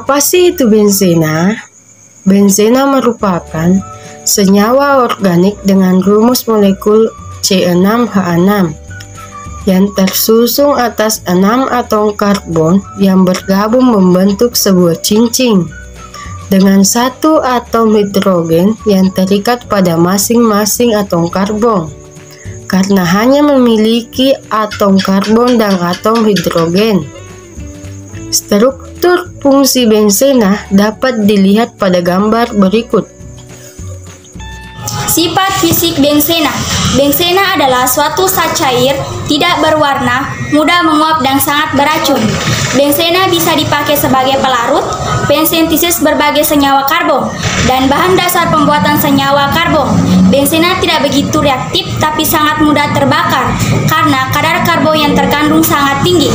Apa sih itu benzena? Benzena merupakan senyawa organik dengan rumus molekul C6H6 yang tersusun atas 6 atom karbon yang bergabung membentuk sebuah cincin dengan 1 atom hidrogen yang terikat pada masing-masing atom karbon. Karena hanya memiliki atom karbon dan atom hidrogen, struktur fungsi benzena dapat dilihat pada gambar berikut. Sifat fisik benzena. Benzena adalah suatu zat cair, tidak berwarna, mudah menguap dan sangat beracun. Benzena bisa dipakai sebagai pelarut, pensintesis berbagai senyawa karbon, dan bahan dasar pembuatan senyawa karbon. Benzena tidak begitu reaktif tapi sangat mudah terbakar karena kadar karbon yang terkandung sangat tinggi.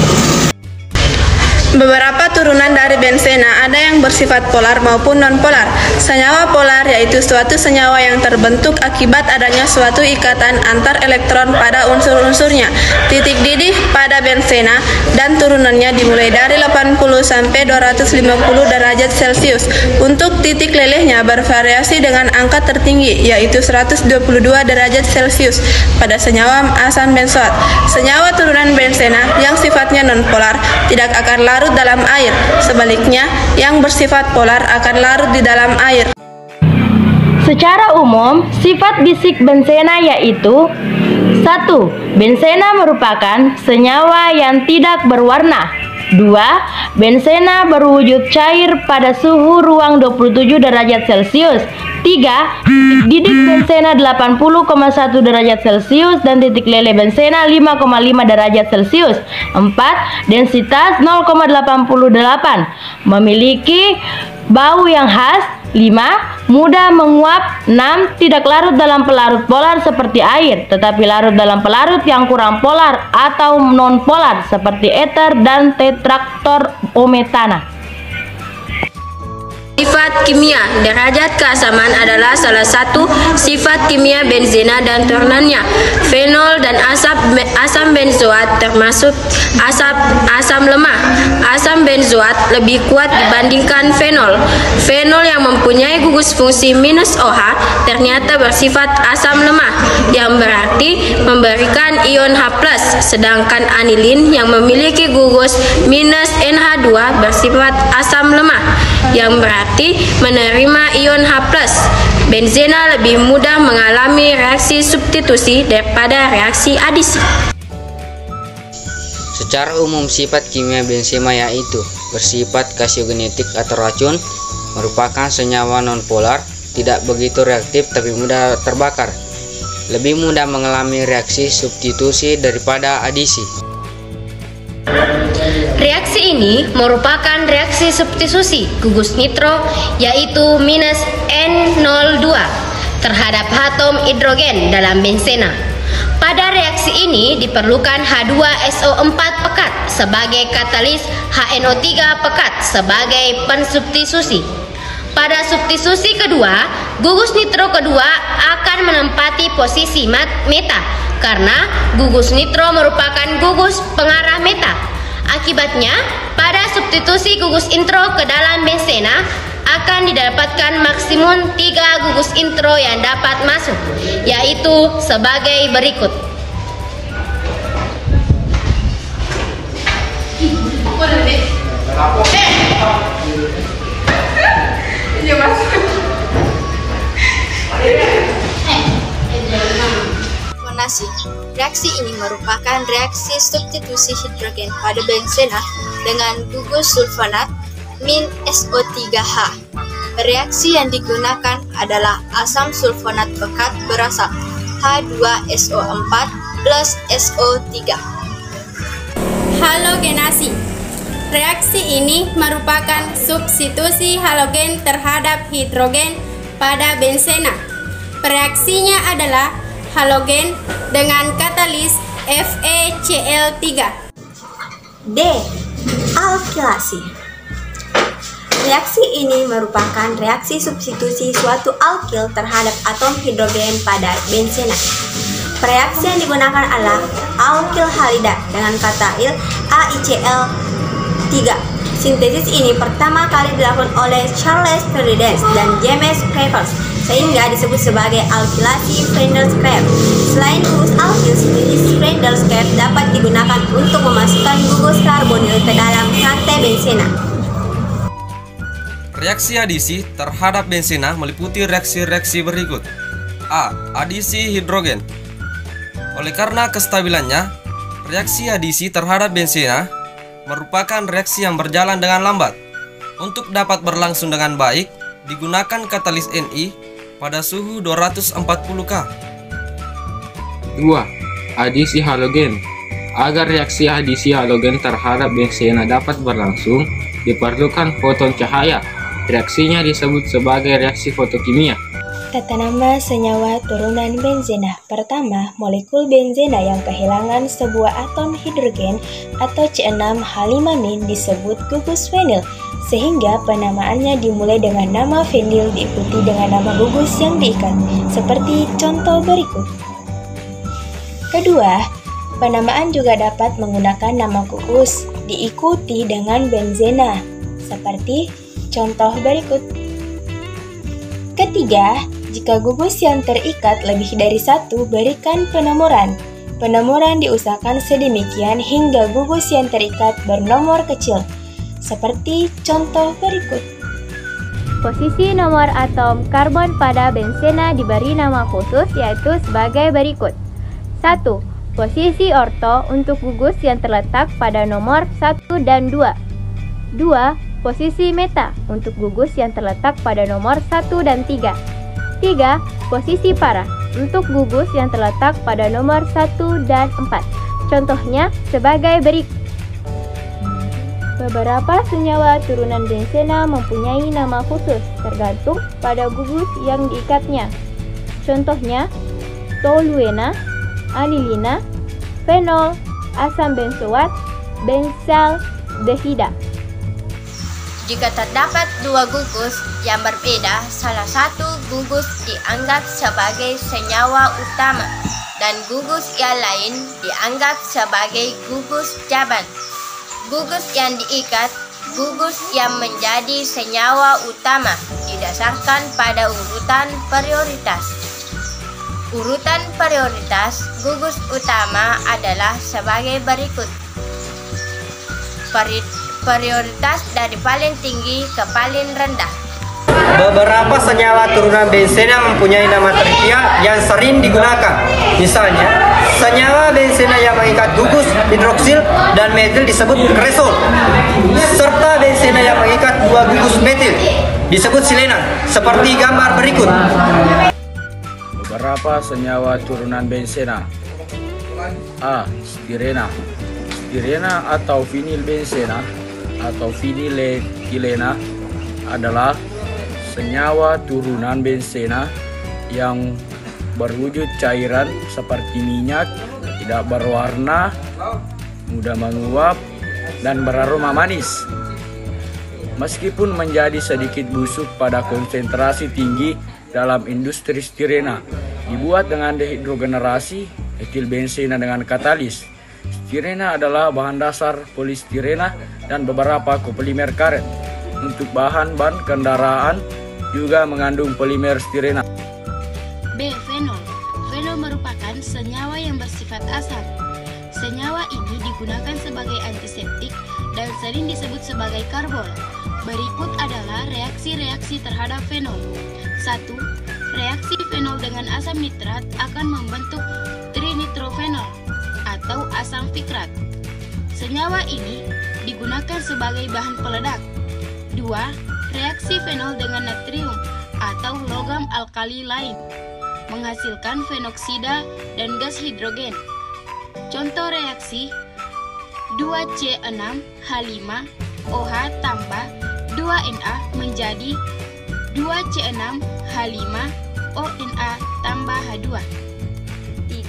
Beberapa turunan dari benzena ada yang bersifat polar maupun non-polar. Senyawa polar yaitu suatu senyawa yang terbentuk akibat adanya suatu ikatan antar elektron pada unsur-unsurnya. Titik didih pada benzena dan turunannya dimulai dari 80 sampai 250 derajat Celcius. Untuk titik lelehnya bervariasi dengan angka tertinggi yaitu 122 derajat Celcius pada senyawa asam benzoat. Senyawa turunan benzena yang sifatnya non-polar tidak akan larut dalam air, sebaliknya yang bersifat polar akan larut di dalam air. Secara umum, sifat fisik benzena yaitu 1. Benzena merupakan senyawa yang tidak berwarna. 2. Benzena berwujud cair pada suhu ruang 27 derajat Celcius. 3. Titik didih benzena 80,1 derajat Celcius dan titik leleh benzena 5,5 derajat Celcius. 4. Densitas 0,88. Memiliki bau yang khas. 5. Mudah menguap. 6. Tidak larut dalam pelarut polar seperti air, tetapi larut dalam pelarut yang kurang polar atau non-polar seperti ether dan tetrahydrometana. Sifat kimia. Derajat keasaman adalah salah satu sifat kimia benzena dan turunannya. Fenol dan asam benzoat termasuk asam lemah. Asam benzoat lebih kuat dibandingkan fenol. Fenol yang mempunyai gugus fungsi -OH ternyata bersifat asam lemah, yang berarti memberikan ion H+, sedangkan anilin yang memiliki gugus -NH2 bersifat asam lemah, yang berarti menerima ion H+. Benzena lebih mudah mengalami reaksi substitusi daripada reaksi adisi. Secara umum, sifat kimia benzema yaitu bersifat kasiogenetik atau racun, merupakan senyawa nonpolar, tidak begitu reaktif tapi mudah terbakar, lebih mudah mengalami reaksi substitusi daripada adisi. Reaksi ini merupakan reaksi substitusi gugus nitro yaitu -N02 terhadap atom hidrogen dalam benzena. Pada reaksi ini diperlukan H2SO4 pekat sebagai katalis, HNO3 pekat sebagai pensubstitusi. Pada substitusi kedua, gugus nitro kedua akan menempati posisi meta karena gugus nitro merupakan gugus pengarah meta. Akibatnya, pada substitusi gugus intro ke dalam benzena akan didapatkan maksimum 3 gugus intro yang dapat masuk, yaitu sebagai berikut. Reaksi ini merupakan reaksi substitusi hidrogen pada benzena dengan gugus sulfonat -SO3H. Reaksi yang digunakan adalah asam sulfonat pekat berasal H2SO4 plus SO3. Halogenasi. Reaksi ini merupakan substitusi halogen terhadap hidrogen pada benzena. Reaksinya adalah halogen dengan katalis FeCl3. D. Alkilasi. Reaksi ini merupakan reaksi substitusi suatu alkil terhadap atom hidrogen pada benzena. Reaksi yang digunakan adalah alkil halida dengan katail AiCl3. Sintesis ini pertama kali dilakukan oleh Charles Ferdinand dan James Cravers, sehingga disebut sebagai alkilasi Friedel-Crafts. Selain gugus alkil, sintesis Friedel-Crafts dapat digunakan untuk memasukkan gugus karbonil ke dalam rantai bensena. Reaksi adisi terhadap bensena meliputi reaksi-reaksi berikut. A. Adisi hidrogen. Oleh karena kestabilannya, reaksi adisi terhadap bensena merupakan reaksi yang berjalan dengan lambat. Untuk dapat berlangsung dengan baik, digunakan katalis Ni pada suhu 240 K. 2. Adisi halogen. Agar reaksi adisi halogen terhadap bensena dapat berlangsung, diperlukan foton cahaya. Reaksinya disebut sebagai reaksi fotokimia. Tata nama senyawa turunan benzena. Pertama, molekul benzena yang kehilangan sebuah atom hidrogen atau C6H5- disebut gugus fenil, sehingga penamaannya dimulai dengan nama fenil diikuti dengan nama gugus yang diikat, seperti contoh berikut. Kedua, penamaan juga dapat menggunakan nama gugus diikuti dengan benzena, seperti contoh berikut. Ketiga, jika gugus yang terikat lebih dari satu, berikan penomoran. Penomoran diusahakan sedemikian hingga gugus yang terikat bernomor kecil, seperti contoh berikut. Posisi nomor atom karbon pada bensena diberi nama khusus yaitu sebagai berikut. 1. Posisi orto untuk gugus yang terletak pada nomor 1 dan 2. 2. Posisi meta untuk gugus yang terletak pada nomor 1 dan 3. 3. Posisi para untuk gugus yang terletak pada nomor 1 dan 4. Contohnya sebagai berikut. Beberapa senyawa turunan bensena mempunyai nama khusus tergantung pada gugus yang diikatnya. Contohnya toluena, anilina, fenol, asam benzoat, bensaldehida. Jika terdapat dua gugus yang berbeda, salah satu gugus dianggap sebagai senyawa utama dan gugus yang lain dianggap sebagai gugus caban. Gugus yang diikat, gugus yang menjadi senyawa utama didasarkan pada urutan prioritas. Urutan prioritas gugus utama adalah sebagai berikut. Prioritas dari paling tinggi ke paling rendah. Beberapa senyawa turunan bensena mempunyai nama trivia yang sering digunakan. Misalnya, senyawa bensena yang mengikat gugus hidroksil dan metil disebut kresol, serta bensena yang mengikat dua gugus metil disebut silenan, seperti gambar berikut. Beberapa senyawa turunan bensena. A. Stirena. Stirena atau vinilbensena atau viniletilena adalah senyawa turunan bensena yang berwujud cairan seperti minyak, tidak berwarna, mudah menguap, dan beraroma manis. Meskipun menjadi sedikit busuk pada konsentrasi tinggi dalam industri stirena, dibuat dengan dehidrogenerasi etilbensena dengan katalis. Stirena adalah bahan dasar polistirena dan beberapa kopolimer karet. Untuk bahan ban kendaraan juga mengandung polimer stirena. B. Fenol. Fenol merupakan senyawa yang bersifat asam. Senyawa ini digunakan sebagai antiseptik dan sering disebut sebagai karbol. Berikut adalah reaksi-reaksi terhadap fenol. 1. Reaksi fenol dengan asam nitrat akan membentuk trinitrofenol atau asam fikrat. Senyawa ini digunakan sebagai bahan peledak. 2. Reaksi fenol dengan natrium atau logam alkali lain menghasilkan fenoksida dan gas hidrogen. Contoh reaksi 2C6H5OH tambah 2Na menjadi 2C6H5ONa tambah H2. 3.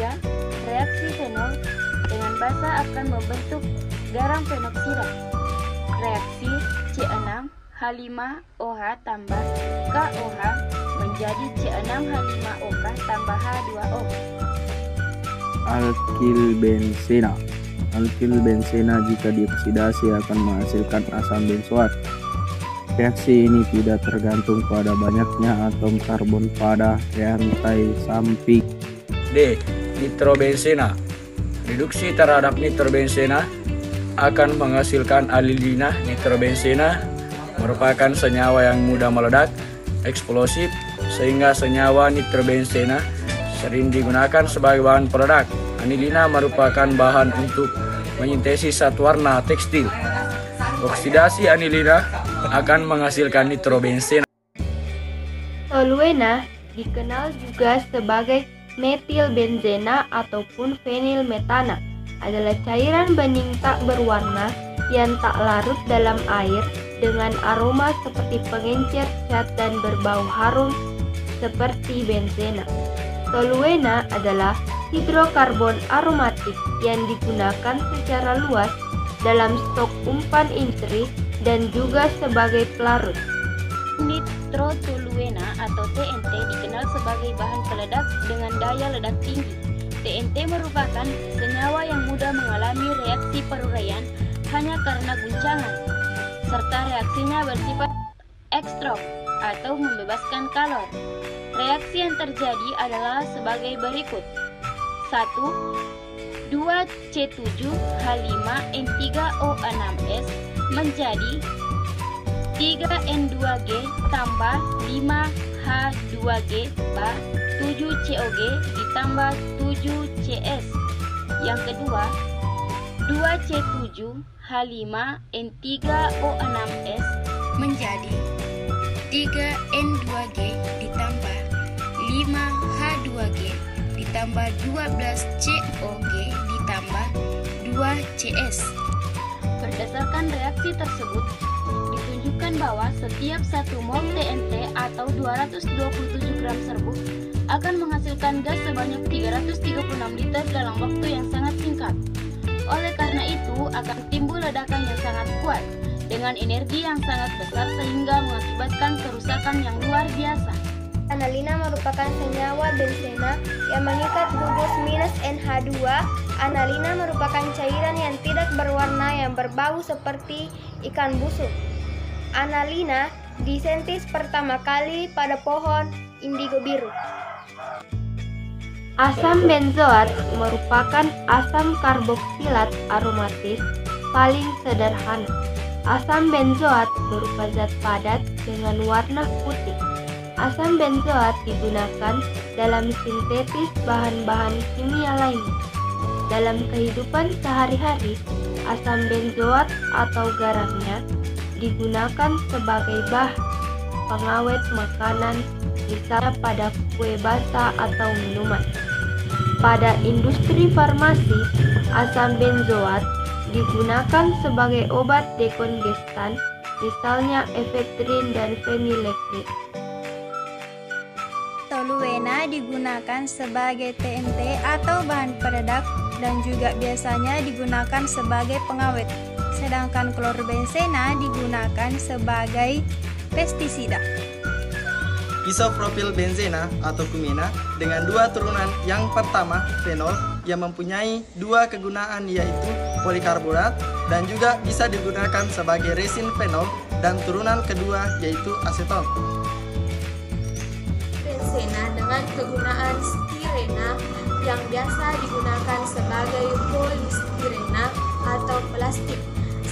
Reaksi fenol dengan basa akan membentuk garam fenoksida. Reaksi C6H5OH tambah KOH menjadi C6H5OK tambah H2O. Alkilbensena. alkil benzena jika dioksidasi akan menghasilkan asam benzoat. Reaksi ini tidak tergantung pada banyaknya atom karbon pada rantai samping. D. Nitrobenzena. Reduksi terhadap nitrobenzena akan menghasilkan alilina. Nitrobenzena merupakan senyawa yang mudah meledak, eksplosif, sehingga senyawa nitrobenzena sering digunakan sebagai bahan peledak. Anilina merupakan bahan untuk mesintesis zat warna tekstil. Oksidasi anilina akan menghasilkan nitrobenzena. Toluena dikenal juga sebagai metilbenzena ataupun fenilmetana, adalah cairan bening tak berwarna yang tak larut dalam air dengan aroma seperti pengencer cat dan berbau harum seperti benzena. Toluena adalah hidrokarbon aromatik yang digunakan secara luas dalam stok umpan industri dan juga sebagai pelarut. Nitrotoluena atau TNT dikenal sebagai bahan peledak dengan daya ledak tinggi. TNT merupakan senyawa yang mudah mengalami reaksi peruraian hanya karena guncangan, serta reaksinya bersifat ekstrop atau membebaskan kalor. Reaksi yang terjadi adalah sebagai berikut. 1. 2C7H5N3O6S menjadi 3N2G tambah 5H2G 7COG ditambah 7CS. Yang kedua, 2C7H5N3O6S menjadi 3N2G ditambah 5H2G ditambah 12COG ditambah 2CS. Berdasarkan reaksi tersebut, ditunjukkan bahwa setiap 1 mol TNT atau 227 gram serbuk akan menghasilkan gas sebanyak 336 liter dalam waktu yang sangat singkat. Oleh karena itu, akan timbul ledakan yang sangat kuat dengan energi yang sangat besar sehingga mengakibatkan kerusakan yang luar biasa. Analina merupakan senyawa benzena yang mengikat gugus minus NH2. Analina merupakan cairan yang tidak berwarna yang berbau seperti ikan busuk. Analina disintesis pertama kali pada pohon indigo biru. Asam benzoat merupakan asam karboksilat aromatis paling sederhana. Asam benzoat berupa zat padat dengan warna putih. Asam benzoat digunakan dalam sintetis bahan-bahan kimia lainnya. Dalam kehidupan sehari-hari, asam benzoat atau garamnya digunakan sebagai bahan pengawet makanan, misalnya pada kue basah atau minuman. Pada industri farmasi, asam benzoat digunakan sebagai obat dekongestan, misalnya efedrin dan phenylephrine. Toluena digunakan sebagai TNT atau bahan peledak dan juga biasanya digunakan sebagai pengawet. Sedangkan klorbenzena digunakan sebagai pestisida. Isopropil benzena atau kumena dengan 2 turunan. Yang pertama, fenol yang mempunyai 2 kegunaan yaitu polikarbonat dan juga bisa digunakan sebagai resin fenol, dan turunan kedua yaitu aseton. Benzena dengan kegunaan stirena yang biasa digunakan sebagai polistirena atau plastik.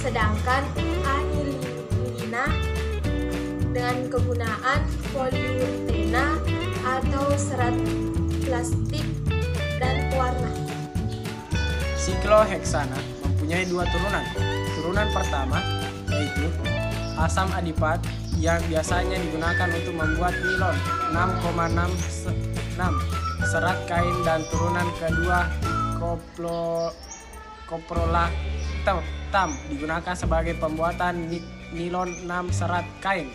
Sedangkan anilina dengan kegunaan poliuretana atau serat plastik dan pewarna. Sikloheksana mempunyai 2 turunan. Turunan pertama yaitu asam adipat yang biasanya digunakan untuk membuat nilon 6,6 serat kain, dan turunan kedua koprolactam digunakan sebagai pembuatan nilon 6 serat kain.